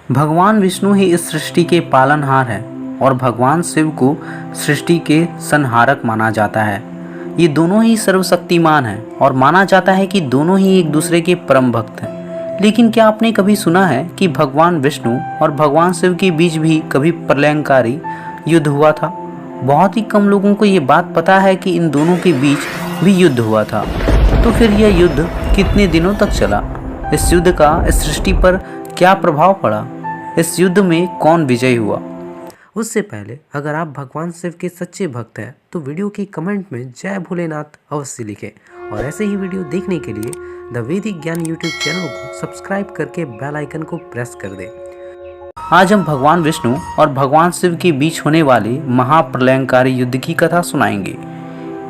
भगवान विष्णु ही इस सृष्टि के पालनहार हैं और भगवान शिव को सृष्टि के संहारक माना जाता है। ये दोनों ही सर्वशक्तिमान हैं और माना जाता है कि दोनों ही एक दूसरे के परम भक्त हैं। लेकिन क्या आपने कभी सुना है कि भगवान विष्णु और भगवान शिव के बीच भी कभी प्रलयंकारी युद्ध हुआ था? बहुत ही कम लोगों को ये बात पता है कि इन दोनों के बीच भी युद्ध हुआ था। तो फिर यह युद्ध कितने दिनों तक चला? इस युद्ध का इस सृष्टि पर क्या प्रभाव पड़ा? इस युद्ध में कौन विजयी हुआ? उससे पहले अगर आप भगवान शिव के सच्चे भक्त हैं तो वीडियो के कमेंट में जय भोलेनाथ अवश्य लिखें और ऐसे ही वीडियो देखने के लिए द वैदिक ज्ञान यूट्यूब चैनल को सब्सक्राइब करके बेल आइकन को प्रेस कर दें। आज हम भगवान विष्णु और भगवान शिव के बीच होने वाले महाप्रलयंकारी युद्ध की कथा सुनाएंगे।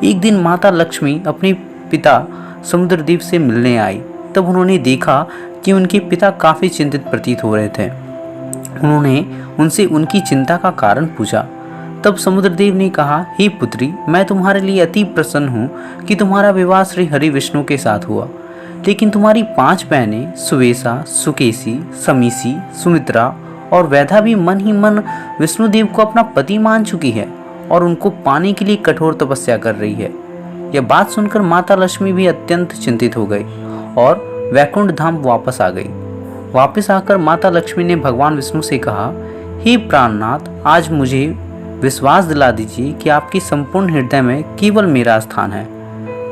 एक दिन माता लक्ष्मी अपने पिता समुद्रदेव से मिलने आई। तब उन्होंने देखा कि उनके पिता काफ़ी चिंतित प्रतीत हो रहे थे। उन्होंने उनसे उनकी चिंता का कारण पूछा। तब समुद्रदेव ने कहा, हे पुत्री, मैं तुम्हारे लिए अति प्रसन्न हूँ कि तुम्हारा विवाह श्री हरि विष्णु के साथ हुआ। लेकिन तुम्हारी 5 बहनें सुवेशा, सुकेशी, समीसी, सुमित्रा और वैधा भी मन ही मन विष्णुदेव को अपना पति मान चुकी है और उनको पाने के लिए कठोर तपस्या कर रही है। यह बात सुनकर माता लक्ष्मी भी अत्यंत चिंतित हो गई और वैकुंठ धाम वापस आ गई। वापस आकर माता लक्ष्मी ने भगवान विष्णु से कहा, हे प्राणनाथ, आज मुझे विश्वास दिला दीजिए कि आपके संपूर्ण हृदय में केवल मेरा स्थान है।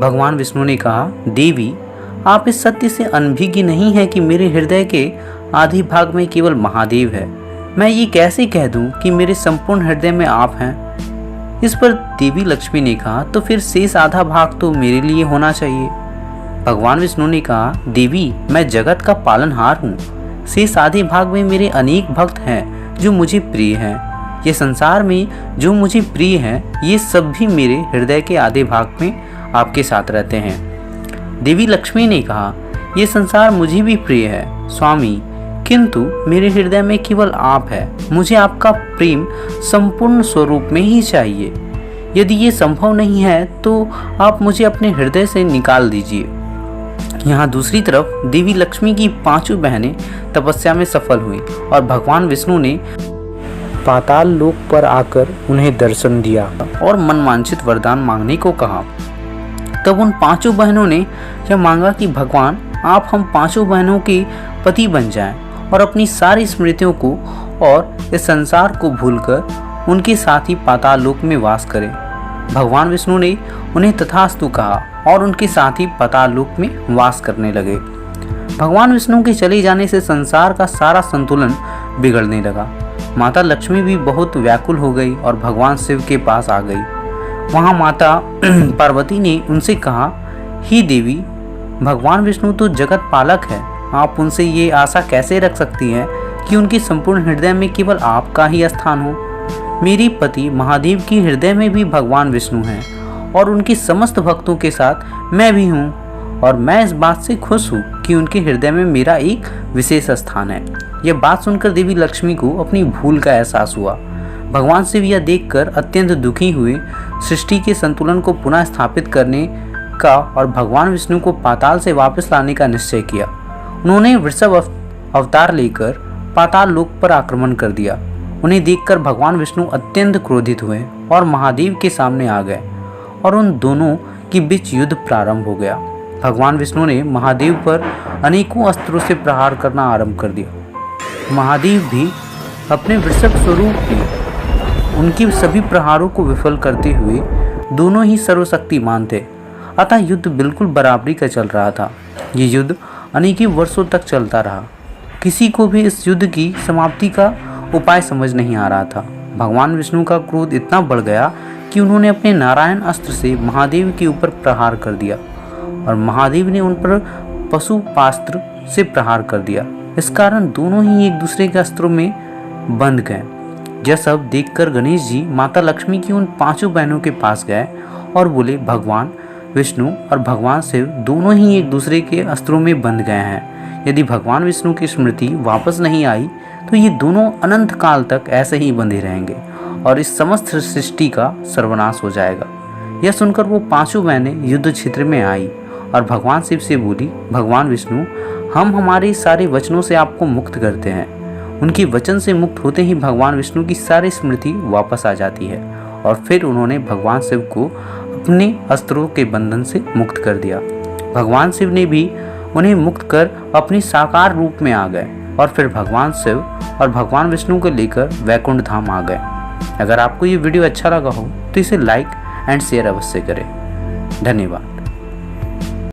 भगवान विष्णु ने कहा, देवी, आप इस सत्य से अनभिज्ञ नहीं है कि मेरे हृदय के आधे भाग में केवल महादेव है। मैं ये कैसे कह दूं कि मेरे संपूर्ण हृदय में आप हैं? इस पर देवी लक्ष्मी ने कहा, तो फिर शेष आधा भाग तो मेरे लिए होना चाहिए। भगवान विष्णु ने कहा, देवी, मैं जगत का पालनहार हूँ। शेष आधे भाग में मेरे अनेक भक्त हैं जो मुझे प्रिय हैं। ये संसार में जो मुझे प्रिय हैं, ये सब भी मेरे हृदय के आधे भाग में आपके साथ रहते हैं। देवी लक्ष्मी ने कहा, ये संसार मुझे भी प्रिय है स्वामी, किंतु मेरे हृदय में केवल आप है। मुझे आपका प्रेम संपूर्ण स्वरूप में ही चाहिए। यदि ये संभव नहीं है तो आप मुझे अपने हृदय से निकाल दीजिए। यहाँ दूसरी तरफ देवी लक्ष्मी की 5 बहनें तपस्या में सफल हुई और भगवान विष्णु ने पाताल लोक पर आकर उन्हें दर्शन दिया और मनवांछित वरदान मांगने को कहा। तब उन 5 बहनों ने यह मांगा कि भगवान, आप हम 5 बहनों के पति बन जाएं और अपनी सारी स्मृतियों को और इस संसार को भूलकर उनके साथ ही पाताल लोक में वास करें। भगवान विष्णु ने उन्हें तथास्तु कहा और उनके साथ ही पाताल लोक में वास करने लगे। भगवान विष्णु के चले जाने से संसार का सारा संतुलन बिगड़ने लगा। माता लक्ष्मी भी बहुत व्याकुल हो गई और भगवान शिव के पास आ गई। वहाँ माता पार्वती ने उनसे कहा, हे देवी, भगवान विष्णु तो जगत पालक है। आप उनसे ये आशा कैसे रख सकती हैं कि उनके संपूर्ण हृदय में केवल आपका ही स्थान हो? मेरे पति महादेव के हृदय में भी भगवान विष्णु हैं और उनके समस्त भक्तों के साथ मैं भी हूँ और मैं इस बात से खुश हूँ कि उनके हृदय में मेरा एक विशेष स्थान है। यह बात सुनकर देवी लक्ष्मी को अपनी भूल का एहसास हुआ। भगवान शिव यह देखकर अत्यंत दुखी हुए, सृष्टि के संतुलन को पुनः स्थापित करने का और भगवान विष्णु को पाताल से वापस लाने का निश्चय किया। उन्होंने वृषभ अवतार लेकर पाताल लोक पर आक्रमण कर दिया। उन्हें देखकर भगवान विष्णु अत्यंत क्रोधित हुए और महादेव के सामने आ गए और उन दोनों के बीच युद्ध प्रारंभ हो गया। भगवान विष्णु ने महादेव पर अनेकों अस्त्रों से प्रहार करना आरंभ कर दिया। महादेव भी अपने वृषभ स्वरूप में उनके सभी प्रहारों को विफल करते हुए दोनों ही सर्वशक्तिमान थे। अतः युद्ध बिल्कुल बराबरी का चल रहा था। ये युद्ध अनेकों वर्षों तक चलता रहा। किसी को भी इस युद्ध की समाप्ति का उपाय समझ नहीं आ रहा था। भगवान विष्णु का क्रोध इतना बढ़ गया कि उन्होंने अपने नारायण अस्त्र से महादेव के ऊपर प्रहार कर दिया और महादेव ने उन पर पशुपास्त्र से प्रहार कर दिया। इस कारण दोनों ही एक दूसरे के अस्त्रों में बंध गए। यह सब देखकर गणेश जी माता लक्ष्मी की उन 5 बहनों के पास गए और बोले, भगवान विष्णु और भगवान शिव दोनों ही एक दूसरे के अस्त्रों में बंध गए हैं। यदि भगवान विष्णु की स्मृति वापस नहीं आई तो ये दोनों अनंत काल तक ऐसे ही बंधे रहेंगे और इस समस्त सृष्टि का सर्वनाश हो जाएगा। यह सुनकर वो 5 बहनें युद्ध क्षेत्र में आई और भगवान शिव से बोली, भगवान विष्णु, हम हमारे सारे वचनों से आपको मुक्त करते हैं। उनकी वचन से मुक्त होते ही भगवान विष्णु की सारी स्मृति वापस आ जाती है और फिर उन्होंने भगवान शिव को अपने अस्त्रों के बंधन से मुक्त कर दिया। भगवान शिव ने भी उन्हें मुक्त कर अपनी साकार रूप में आ गए और फिर भगवान शिव और भगवान विष्णु को लेकर वैकुंठ धाम आ गए। अगर आपको ये वीडियो अच्छा लगा हो तो इसे लाइक एंड शेयर अवश्य करें। धन्यवाद।